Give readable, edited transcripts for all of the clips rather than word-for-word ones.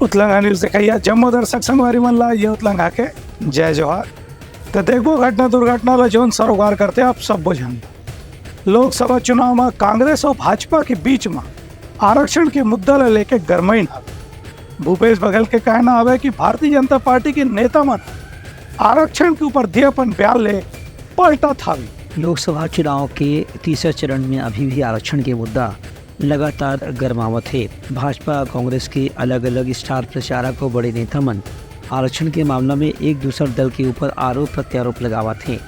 उतलंगा news देखिए जम्मू दर्शक संगवारी मन ला ये उतलंगा के जय जवाहर। तो देखो घटना दुर्घटना ला जोन सरोकार करते आप सब बुझन। लोकसभा चुनाव में कांग्रेस और भाजपा के बीच में आरक्षण के मुद्दा ला लेके गरमाइन हवे। भूपेश बघेल के कहना हवे कि भारतीय जनता पार्टी के नेता मन आरक्षण के ऊपर दियापन बयान ले पलटा था। लोकसभा चुनाव के तीसरे चरण में अभी भी आरक्षण के मुद्दा लगातार गर्मावत है। भाजपा कांग्रेस के अलग अलग स्टार प्रचारक और बड़े नेता मन आरक्षण के मामला में एक दूसरे दल के ऊपर आरोप प्रत्यारोप लगावत हैं।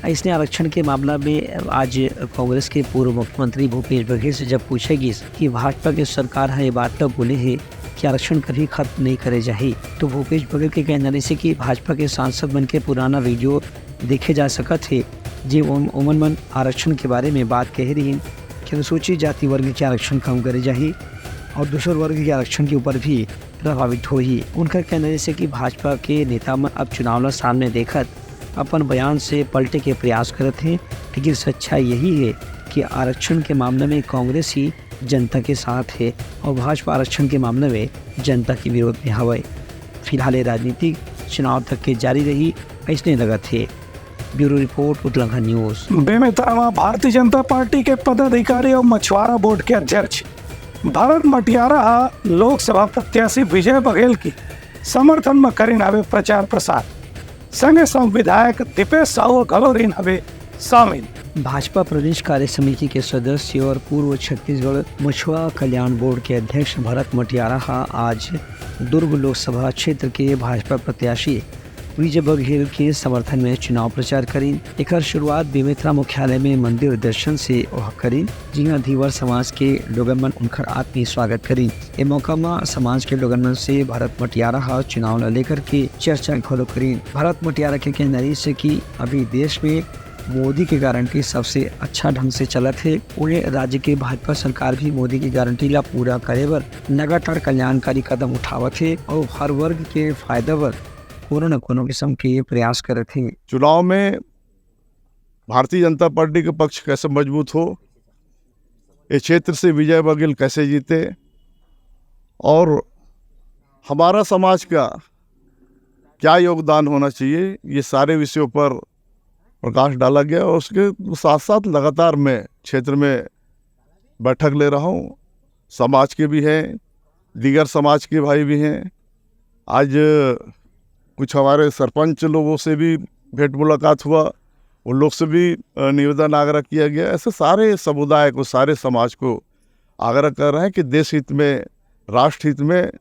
इसने आरक्षण के मामला में आज कांग्रेस के पूर्व मुख्यमंत्री भूपेश बघेल से जब पूछेगी कि भाजपा की सरकार है ये बात तब बोले है कि आरक्षण कभी खत्म नहीं करे जाए, तो भूपेश बघेल के कहने से कि भाजपा के सांसद मन के पुराना वीडियो देखे जा सकत है जी उमन मन आरक्षण के बारे में बात कह रही हैं कि अनुसूचित जाति वर्ग के आरक्षण कम करे जाए और दूसरे वर्ग के आरक्षण के ऊपर भी प्रभावित हो ही। उनका कहना से कि भाजपा के नेता में अब चुनाव सामने देखत अपन बयान से पलटे के प्रयास करते हैं, लेकिन सच्चाई यही है कि आरक्षण के मामले में कांग्रेस ही जनता के साथ है और भाजपा आरक्षण के मामले में जनता के विरोध में हवे। फिलहाल राजनीति चुनाव तक के जारी रही ऐसने लगत है। ब्यूरो रिपोर्ट उतलंगा न्यूज। बेमेतरा में भारतीय जनता पार्टी के पदाधिकारी और मछुआरा बोर्ड के अध्यक्ष भरत मटियारा लोकसभा प्रत्याशी विजय बघेल की समर्थन में करीन हवे प्रचार प्रसार। संगे संग विधायक दीपेश साहू गलोरीन हवे शामिल। भाजपा प्रदेश कार्य समिति के सदस्य और पूर्व छत्तीसगढ़ मछुआ कल्याण बोर्ड के अध्यक्ष भरत मटियारा आज दुर्ग लोकसभा क्षेत्र के भाजपा प्रत्याशी विजय बघेल के समर्थन में चुनाव प्रचार करी। एक शुरुआत बेमेतरा मुख्यालय में मंदिर दर्शन से करी, जिहा धीवर समाज के लोगन मन उनकर आत्मीय स्वागत करी। ए मौका में समाज के लोगन मन से भरत मटियारा चुनाव ला लेकर के चर्चा खोलो करी। भरत मटियारा के कहना से कि अभी देश में मोदी की गारंटी सबसे अच्छा ढंग से चलत है। उन्हें राज्य के भाजपा सरकार भी मोदी की गारंटी ला पूरा करे बर लगातार कल्याणकारी कदम उठावत है और हर वर्ग के फायदा बर कोनो न कोनो किस्म के प्रयास करे थे। चुनाव में भारतीय जनता पार्टी के पक्ष कैसे मजबूत हो, इस क्षेत्र से विजय बघेल कैसे जीते और हमारा समाज का क्या योगदान होना चाहिए, ये सारे विषयों पर प्रकाश डाला गया। और उसके साथ साथ लगातार मैं क्षेत्र में बैठक ले रहा हूँ। समाज के भी हैं, दीगर समाज के भाई भी हैं। आज कुछ हमारे सरपंच लोगों से भी भेंट मुलाकात हुआ, उन लोग से भी निवेदन आग्रह किया गया। ऐसे सारे समुदाय को, सारे समाज को आग्रह कर रहे हैं कि देश हित में, राष्ट्र हित में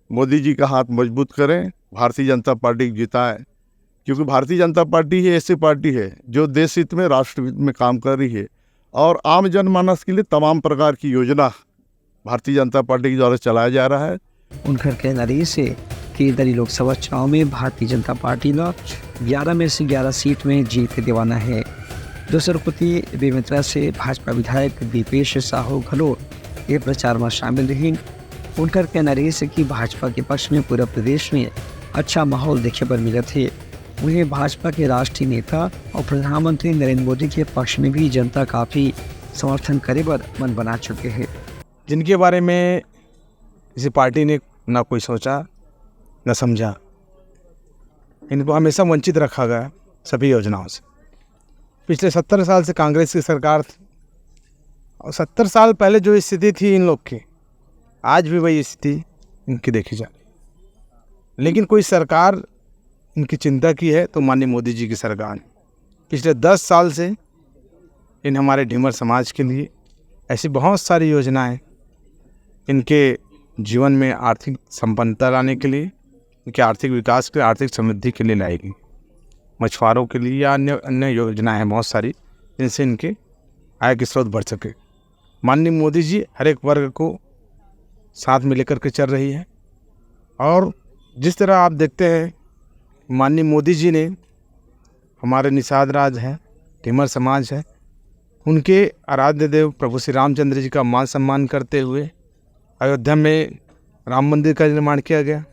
मोदी जी का हाथ मजबूत करें, भारतीय जनता पार्टी जिताएं। क्योंकि भारतीय जनता पार्टी ही ऐसी पार्टी है जो देश हित में, राष्ट्र हित में काम कर रही है और आम जनमानस के लिए तमाम प्रकार की योजना भारतीय जनता पार्टी के द्वारा चलाया जा रहा है। उनका कहना से कि इधर लोकसभा चुनाव में भारतीय जनता पार्टी ला 11 में से 11 सीट में जीत दिवाना है। दूसरे प्रति बेमेतरा से भाजपा विधायक दीपेश साहू घलो ये प्रचार में शामिल रही। उनका कहना से कि भाजपा के पक्ष में पूरा प्रदेश में अच्छा माहौल देखे पर मिला थे। उन्हें भाजपा के राष्ट्रीय नेता और प्रधानमंत्री नरेंद्र मोदी के पक्ष में भी जनता काफ़ी समर्थन करे पर मन बना चुके हैं, जिनके बारे में किसी पार्टी ने ना कोई सोचा न समझा। इनको हमेशा वंचित रखा गया सभी योजनाओं से। पिछले 70 साल से कांग्रेस की सरकार थी और 70 साल पहले जो स्थिति थी इन लोग की, आज भी वही स्थिति इनकी देखी जा रही। लेकिन कोई सरकार इनकी चिंता की है तो माननीय मोदी जी की सरकार ने पिछले 10 साल से इन हमारे ढीमर समाज के लिए ऐसी बहुत सारी योजनाएं इनके जीवन में आर्थिक संपन्नता लाने के लिए, इनके आर्थिक विकास के, आर्थिक समृद्धि के लिए लाएगी। मछुआरों के लिए या अन्य अन्य योजनाएं हैं बहुत सारी, जिनसे इनके आय के स्रोत बढ़ सके। माननीय मोदी जी हर एक वर्ग को साथ में लेकर के चल रही है। और जिस तरह आप देखते हैं माननीय मोदी जी ने हमारे निषाद राज है, ढीमर समाज है, उनके आराध्य देव प्रभु श्री रामचंद्र जी का मान सम्मान करते हुए अयोध्या में राम मंदिर का निर्माण किया गया।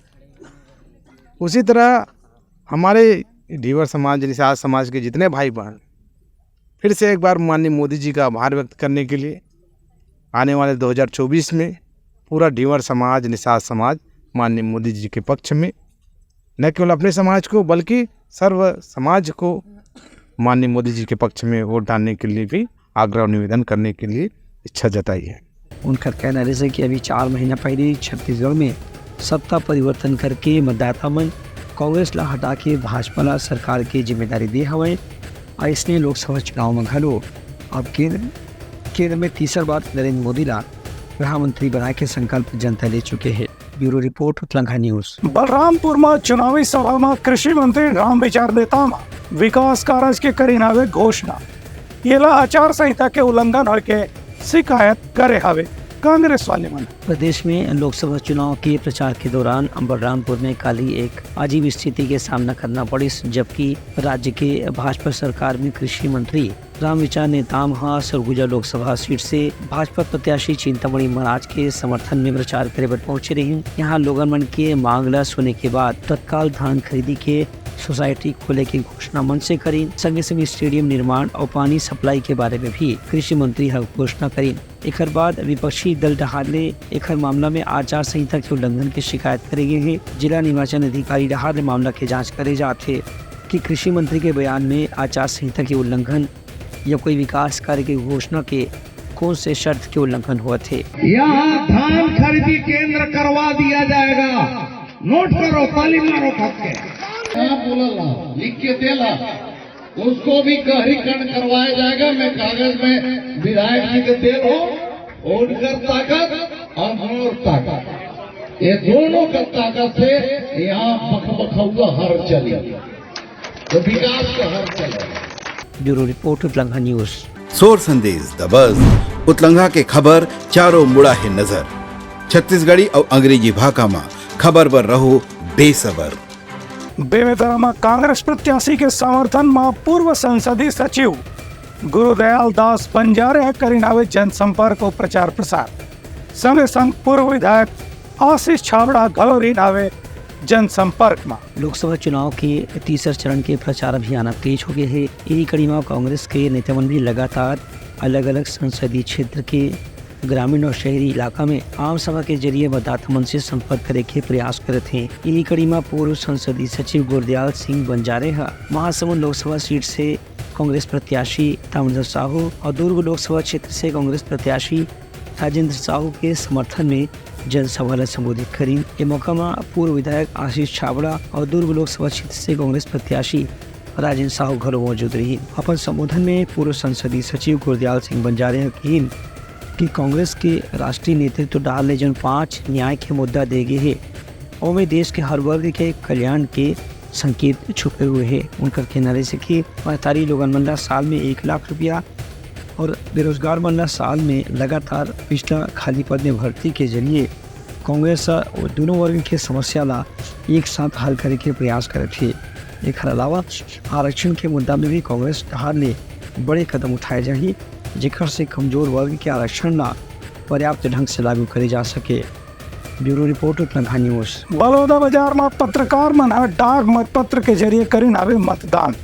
उसी तरह हमारे ढीवर समाज, निषाद समाज के जितने भाई बहन फिर से एक बार माननीय मोदी जी का आभार व्यक्त करने के लिए आने वाले 2024 में पूरा ढीवर समाज, निषाद समाज माननीय मोदी जी के पक्ष में, न केवल अपने समाज को बल्कि सर्व समाज को माननीय मोदी जी के पक्ष में वोट डालने के लिए भी आग्रह और निवेदन करने के लिए इच्छा जताई है। उनका कहना है कि अभी 4 महीना पहले छत्तीसगढ़ में सत्ता परिवर्तन करके मतदाता मन कांग्रेस ला हटा के भाजपा ला सरकार की जिम्मेदारी दे हवे। ऐसने लोकसभा चुनाव में घलो अब केंद्र में तीसरा बार नरेंद्र मोदी ला प्रधानमंत्री बनाए के संकल्प जनता ले चुके हैं। Bureau report Telangana news. Balrampur में चुनावी सभा में कृषि मंत्री रामविचार नेताम विकास कार्य के करी नावे घोषणा। ये ला आचार संहिता के उल्लंघन हो के शिकायत करे हवे कांग्रेस वाले मन। प्रदेश में लोकसभा चुनाव के प्रचार के दौरान बलरामपुर में कल ही एक अजीब स्थिति के सामना करना पड़ी, जबकि राज्य के भाजपा सरकार में कृषि मंत्री रामविचार नेताम सरगुजा लोकसभा सीट से भाजपा प्रत्याशी चिंतामणि महाराज के समर्थन में प्रचार करे बर पहुंचे रही। यहाँ लोगन मन के मांग ला सुने के बाद तत्काल धान खरीदी के सोसाइटी खोले की घोषणा मन से करी। संगे संगे स्टेडियम निर्माण और पानी सप्लाई के बारे में भी कृषि मंत्री घोषणा करी। एक बाद विपक्षी दल डहार ने एक मामला में आचार संहिता के उल्लंघन की शिकायत करे गए हैं। जिला निर्वाचन अधिकारी डहार ने मामला की जांच करे जाते कि कृषि मंत्री के बयान में आचार संहिता के उल्लंघन या कोई विकास कार्य की घोषणा के कौन से शर्त के उल्लंघन हुए थे। यहाँ धान खरीदी केंद्र करवा दिया जाएगा। नोट करो, ताली मारो के बोला लिख के देला, उसको भी गहरीकरण करवाया जाएगा। मैं कागज में विधायक जी के दे लो, उनकर ताकत और मोर ताकत, ये दोनों का ताकत से यहाँ बखबखुआ हर चली, तो विकास का हर चले। Bureau report Telangana news. सोर संदेश द बज़ उतलंघा के खबर चारों मुड़ा है नजर। छत्तीसगढ़ी और अंग्रेजी भाषा में खबर पर रहो बेसबर। बेमेतरा में कांग्रेस प्रत्याशी के समर्थन में पूर्व संसदीय सचिव गुरुदयाल दास बंजारे करी नावे जनसंपर्क और प्रचार प्रसार। संगे संग पूर्व विधायक आशीष छाबड़ा घलोरी नावे जनसंपर्क में। लोकसभा चुनाव के तीसरे चरण के प्रचार अभियान तेज हो गए हैं। यही कड़ी में कांग्रेस के नेतामंडल भी लगातार अलग अलग संसदीय क्षेत्र के ग्रामीण और शहरी इलाका में आम सभा के जरिए मतदाता मन से संपर्क करे के प्रयास करते हैं। यही कड़ी में पूर्व संसदीय सचिव गुरदयाल सिंह बंजारे महासमुंद लोकसभा सीट से कांग्रेस प्रत्याशी तामंदर साहू और दुर्ग लोकसभा क्षेत्र से कांग्रेस प्रत्याशी राजेंद्र साहू के समर्थन में जनसभा ला संबोधित करी। ये मौका में पूर्व विधायक आशीष छाबड़ा और दुर्ग लोकसभा क्षेत्र से कांग्रेस प्रत्याशी राजेंद्र साहू घरों मौजूद रही। अपन संबोधन में पूर्व संसदीय सचिव गुरदयाल सिंह बंजारे कि कांग्रेस के राष्ट्रीय नेतृत्व डाले जन 5 न्याय के मुद्दा दे गए है और में देश के हर वर्ग के कल्याण के संकेत छुपे हुए हैं। उनका कहना से कि 45 लोगन मन साल में 1 लाख रुपया और बेरोजगार मन साल में लगातार पिछला खाली पद में भर्ती के जरिए कांग्रेस दोनों वर्ग के समस्या ला एक साथ हल करे के प्रयास करे थे। एक अलावा आरक्षण के मुद्दा में भी कांग्रेस हार ने बड़े कदम उठाए जाए, जेकर से कमजोर वर्ग के आरक्षण ला पर्याप्त ढंग से लागू करे जा सके। Bureau report Telangana news. Baloda बाजार में पत्रकार मन डाक मतपत्र के जरिए करी नावे मतदान।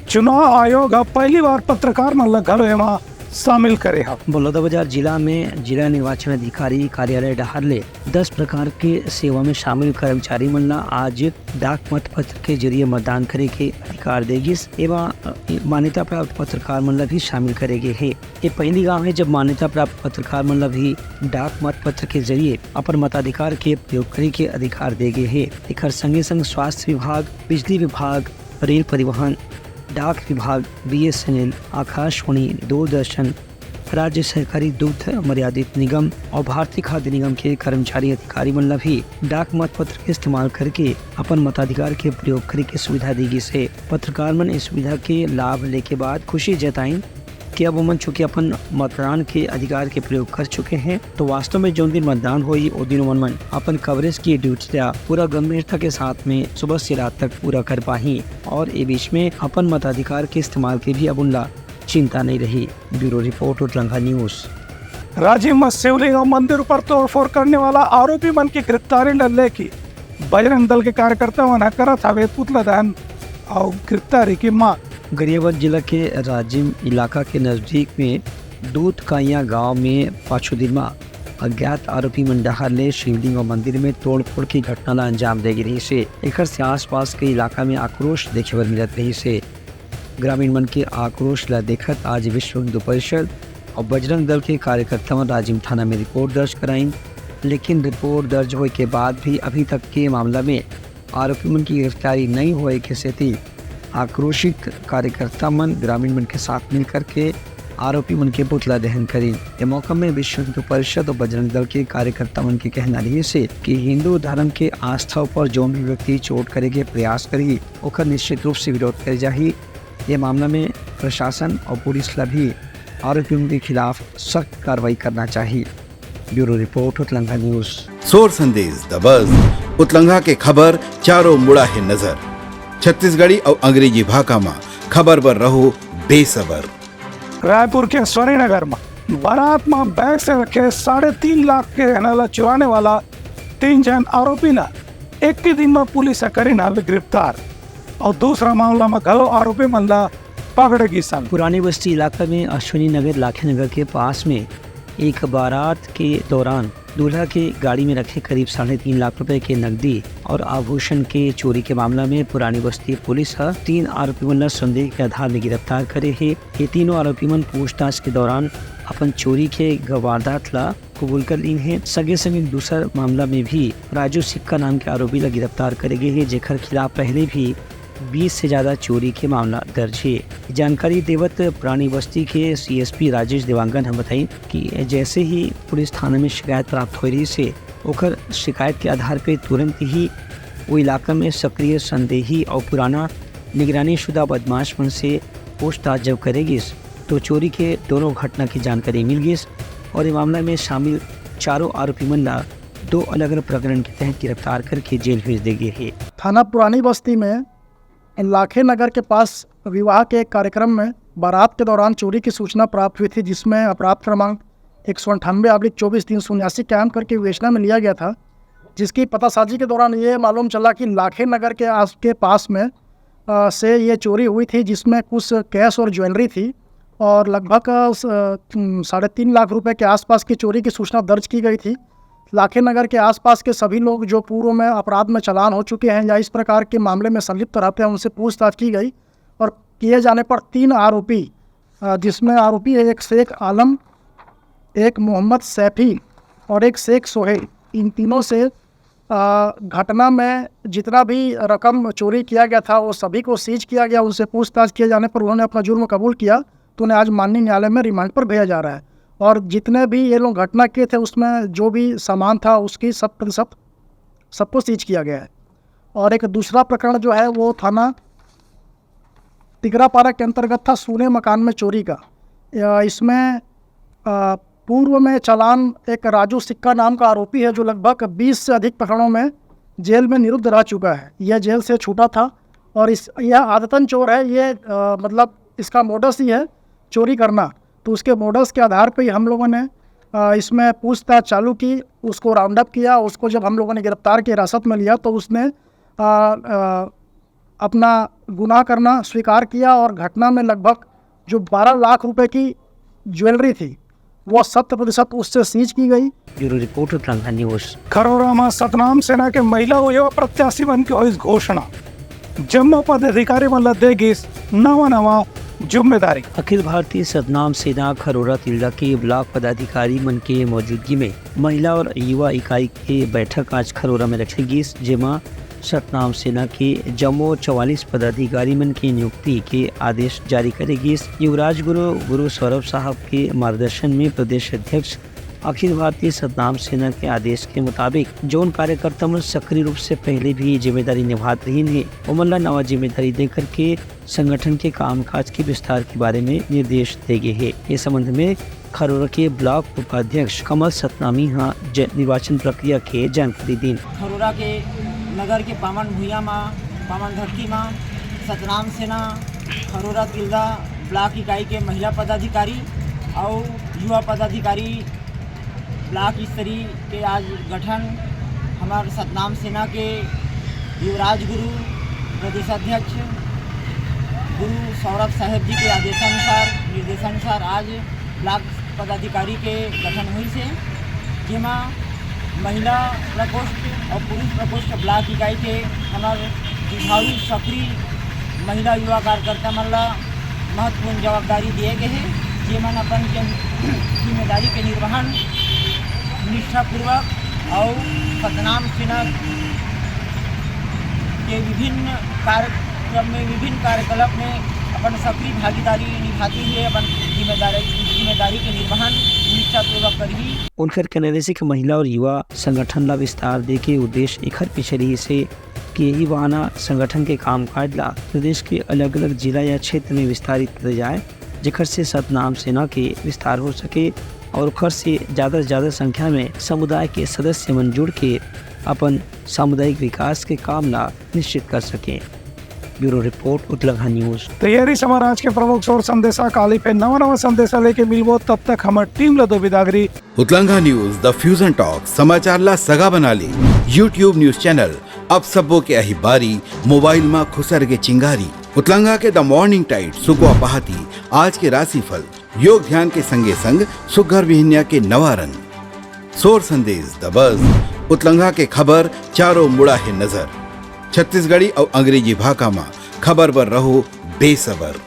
चुनाव आयोग पहली बार पत्रकार मन ला घलो एमा शामिल करे है। बलौदाबाजार जिला में जिला निर्वाचन अधिकारी कार्यालय डहार ले 10 प्रकार के सेवा में शामिल कर्मचारी मन ला आज डाक मत पत्र के जरिए मतदान करे के अधिकार देगिस एवं मान्यता प्राप्त पत्रकार मन ला भी शामिल करे गए है। ये पहली गांव है जब मान्यता प्राप्त पत्रकार मन ला भी डाक मत पत्र के जरिए अपन मताधिकार के प्रयोग करे के अधिकार दे गए है। एक संगे संग स्वास्थ्य विभाग, बिजली विभाग, रेल परिवहन, डाक विभाग, BSNL, आकाशवाणी, दूरदर्शन, राज्य सहकारी दूध मर्यादित निगम और भारतीय खाद्य निगम के कर्मचारी अधिकारी मन ला भी डाक मत पत्र के इस्तेमाल करके अपन मताधिकार के प्रयोग करे के सुविधा दी गई है। पत्रकार मन इस सुविधा के लाभ लेके बाद खुशी जताई कि अब मन चूँकि अपन मतदान के अधिकार के प्रयोग कर चुके हैं, तो वास्तव में जो दिन मतदान हुई वो दिन मन अपन कवरेज की ड्यूटी पूरा गंभीरता के साथ में सुबह से रात तक पूरा कर पाही और ये बीच में अपन मताधिकार के इस्तेमाल की भी अब उनला चिंता नहीं रही। Bureau report Telangana news. Rajiv में शिवलिंग मंदिर पर तोड़फोड़ करने वाला आरोपी मन की गिरफ्तारी लल्ले की बजरंग दल के कार्यकर्ता मन करत हवे पुतला दहन और गिरफ्तारी की मांग। गरियाबंद जिला के राजिम इलाका के नज़दीक में दूध काइया गांव में पाछू दिन में अज्ञात आरोपी मन डहर ले शिवलिंग और मंदिर में तोड़फोड़ की घटना ला अंजाम दे रही से एकर से आसपास के इलाका में आक्रोश देखे बर मिलत रही से ग्रामीण मन के आक्रोश ला देखत आज विश्व हिंदू परिषद और बजरंग दल के कार्यकर्ता मन राजिम थाना में रिपोर्ट दर्ज कराइन। लेकिन रिपोर्ट दर्ज होने के बाद भी अभी तक के मामला में आरोपी मन की गिरफ्तारी नहीं होए के सेती आक्रोशित कार्यकर्ता मन ग्रामीण मन के साथ मिलकर के आरोपी मन के पुतला दहन करी। ये मौका में विश्व हिंदू परिषद और बजरंग दल के कार्यकर्ता मन के कहना रही से कि हिंदू धर्म के आस्था पर जो भी व्यक्ति चोट करे के प्रयास करी ओकर निश्चित रूप से विरोध करे जाही। ये मामला में प्रशासन और पुलिस ला भी आरोपियों के खिलाफ सख्त कार्रवाई करना चाहिए। ब्यूरो रिपोर्ट उतलंघा न्यूज। सोर संदेश द बज़ उतलंघा के खबर चारों मुड़ा है नजर। छत्तीसगढ़ी और अंग्रेजी भाषा में खबर पर रहो बेसबर। रायपुर के स्वरीनगर में बारात में बैग से रखे 3.5 लाख के गहना चुराने वाला 3 जन आरोपी ना एक ही दिन में पुलिस करी ना गिरफ्तार और दूसरा मामला में घलो आरोपी मल्ला पकड़ेगी सन। पुरानी बस्ती इलाका में अश्विनी नगर लाखे नगर के पास में एक बारात के दौरान दूल्हा के गाड़ी में रखे करीब 3.5 लाख रुपए के नकदी और आभूषण के चोरी के मामला में पुरानी बस्ती पुलिस 3 आरोपी मन संदेह के आधार में गिरफ्तार करे है। ये तीनों आरोपी मन पूछताछ के दौरान अपन चोरी के वारदात ला कबूल कर ली है। सगे संगे दूसरा मामला में भी राजू सिक्का नाम के आरोपी ला गिरफ्तार करे गए है, जेकर खिलाफ पहले भी 20 से ज्यादा चोरी के मामला दर्ज है। जानकारी देवत पुरानी बस्ती के CSP राजेश देवांगन हम बताई कि जैसे ही पुलिस थाना में शिकायत प्राप्त हो रही से ओकर शिकायत के आधार पे तुरंत ही वो इलाका में सक्रिय संदेही और पुराना निगरानी शुदा बदमाश मन से पूछताछ जब करेगी तो चोरी के दोनों घटना की जानकारी मिल गई और ये मामला में शामिल चारों आरोपी मन ला 2 अलग अलग प्रकरण के तहत गिरफ्तार करके जेल भेज दे गए है। थाना पुरानी बस्ती में लाखे नगर के पास विवाह के एक कार्यक्रम में बारात के दौरान चोरी की सूचना प्राप्त हुई थी, जिसमें अपराध क्रमांक 198/24/379 कायम करके विवेचना में लिया गया था। जिसकी पतासाजी के दौरान ये मालूम चला कि लाखे नगर के पास में से ये चोरी हुई थी, जिसमें कुछ कैश और ज्वेलरी थी और लगभग 3.5 लाख रुपए के आसपास की चोरी की सूचना दर्ज की गई थी। लाखे नगर के आसपास के सभी लोग जो पूर्व में अपराध में चालान हो चुके हैं या इस प्रकार के मामले में संलिप्त रहते हैं उनसे पूछताछ की गई और किए जाने पर 3 आरोपी जिसमें आरोपी है एक शेख आलम, एक मोहम्मद सैफी और एक शेख सोहेल, इन तीनों से घटना में जितना भी रकम चोरी किया गया था वो सभी को सीज किया गया। उनसे पूछताछ किए जाने पर उन्होंने अपना जुर्म कबूल किया तो उन्हें आज माननीय न्यायालय में रिमांड पर भेजा जा रहा है। और जितने भी ये लोग घटना किए थे उसमें जो भी सामान था उसकी 100% सबको सीज किया गया है। और एक दूसरा प्रकरण जो है वो थाना तिगरापारा के अंतर्गत था सूने मकान में चोरी का। इसमें पूर्व में चालान एक राजू सिक्का नाम का आरोपी है जो लगभग 20 से अधिक प्रकरणों में जेल में निरुद्ध रह चुका है। यह जेल से छूटा था और यह आदतन चोर है। ये मतलब इसका मोडस ही है चोरी करना, तो उसके मॉडल्स के आधार पे ही हम लोगों ने इसमें पूछताछ चालू की, उसको राउंड अप किया। उसको जब हम लोगों ने गिरफ्तार की हिरासत में लिया तो उसने अपना गुनाह करना स्वीकार किया और घटना में लगभग जो 12 लाख रुपए की ज्वेलरी थी वो 100% उससे सीज की गई। ब्यूरो रिपोर्ट उतलंघा न्यूज। खरोरा में सतनाम सेना के महिला युवा प्रत्याशी बन के हुई घोषणा, जम्मू पदाधिकारी मतलब देगी नवा जिम्मेदारी। अखिल भारतीय सतनाम सेना खरोरा तिल्दा के ब्लॉक पदाधिकारी मन के मौजूदगी में महिला और युवा इकाई की बैठक आज खरोरा में रखेगी, जेमा सतनाम सेना के जम्मू 44 पदाधिकारी मन की नियुक्ति के आदेश जारी करेगी। युवराज गुरु सौरभ साहब के मार्गदर्शन में प्रदेश अध्यक्ष अखिल भारतीय सतनाम सेना के आदेश के मुताबिक जोन कार्यकर्ता मन सक्रिय रूप से पहले भी जिम्मेदारी निभा रही है उमल्ला नवा जिम्मेदारी देकर के संगठन के कामकाज के विस्तार के बारे में निर्देश दे गए हैं। इस संबंध में खरोरा के ब्लॉक उपाध्यक्ष कमल सतनामी निर्वाचन प्रक्रिया के जानकारी दी। खरोरा के नगर के पावन भूया में पावन धरती में सतनाम सेना खरोरा तिल्दा ब्लॉक इकाई के महिला पदाधिकारी और युवा पदाधिकारी ब्लॉक स्तरीय के आज गठन हमारे सतनाम सेना के युवराज गुरु प्रदेशाध्यक्ष गुरु सौरभ साहब जी के आदेशानुसार निर्देशानुसार आज ब्लॉक पदाधिकारी के गठन हुई से जेमा महिला प्रकोष्ठ और पुरुष प्रकोष्ठ ब्लॉक इकाई के हमारे जुझारू सक्रिय महिला युवा कार्यकर्ता मन ला महत्वपूर्ण जवाबदारी दिए गए हैं, जेमन अपन जिम्मेदारी के निर्वहन निष्ठापूर्वक और सतनाम सेना के विभिन्न कार्यक्रम में विभिन्न कार्यकलाप में अपन सक्रिय भागीदारी निभाते हुए अपन जिम्मेदारी के निर्वहन निष्ठापूर्वक करी। उनकर कहने से कि महिला और युवा संगठन ला विस्तार दे के उद्देश्य एखर पीछे रही से कि यही बहाना संगठन के कामकाज ला प्रदेश के अलग अलग जिला या क्षेत्र में विस्तारित किया जाए, जेकर से सतनाम सेना के विस्तार हो सके और ओकर से ज़्यादा संख्या में समुदाय के सदस्य मन जुड़ के अपन सामुदायिक विकास के काम ला निश्चित कर सकें। ब्यूरो रिपोर्ट उतलंघा न्यूज। तो ये रही हमारा आज के प्रमुख शोर संदेशा। काली पे नवा संदेशा लेके मिलबो, तब तक हमारी टीम ला दो विदागरी। उतलंघा न्यूज द फ्यूजन टॉक समाचार ला सगा बना ली। यूट्यूब न्यूज चैनल अब सबो के अही बारी मोबाइल में खुसर के चिंगारी। उतलंघा के द मॉर्निंग टाइट सुगवा पहाती आज के राशिफल योग ध्यान के संगे संग सुघर विहिन्या के नवा रंग। शोर संदेश द बज उतलंघा के खबर चारों मुड़ा है नजर। छत्तीसगढ़ी और अंग्रेजी भाषा में खबर पर रहो बेसबर।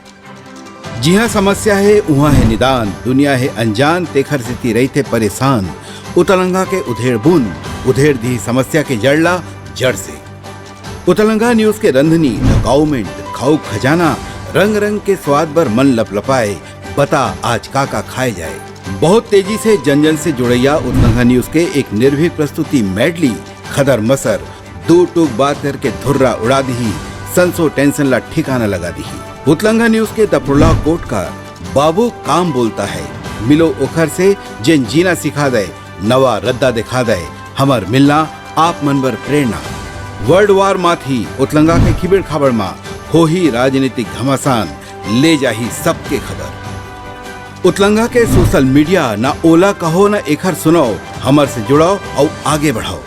जी हाँ, समस्या है वहाँ है निदान, दुनिया है अनजान तेखर स्थिति रही थे परेशान। उतलंघा के उधेड़ बुन उधेड़ दी समस्या के जड़ला जड़ से। उतलंघा न्यूज के रंधनी द गवर्नमेंट खाऊ खजाना रंग रंग के स्वाद पर मन लपलपाए, बता आज का खाए जाए। बहुत तेजी से जन जन से जुड़ैया उतलंघा न्यूज के एक निर्भीक प्रस्तुति मेडली खदर मसर दो टूक बात करके धुर्रा उड़ा दी, संसो टेंशन ला ठिकाना लगा दी। उतलंघा न्यूज के द प्रोलॉग कोट का बाबू काम बोलता है, मिलो ओखर से जिन जीना सिखा दे, नवा रद्दा दिखा दे, हमार मिलना आप मन बर प्रेरणा। वर्ल्ड वार माथी उतलंघा के खिबड़ खबर मा हो ही राजनीतिक घमासान, ले जाही सबके खबर। उतलंघा के सोशल मीडिया ना ओला कहो ना एखर सुनाओ, हमर से जुड़ाओ और आगे बढ़ाओ।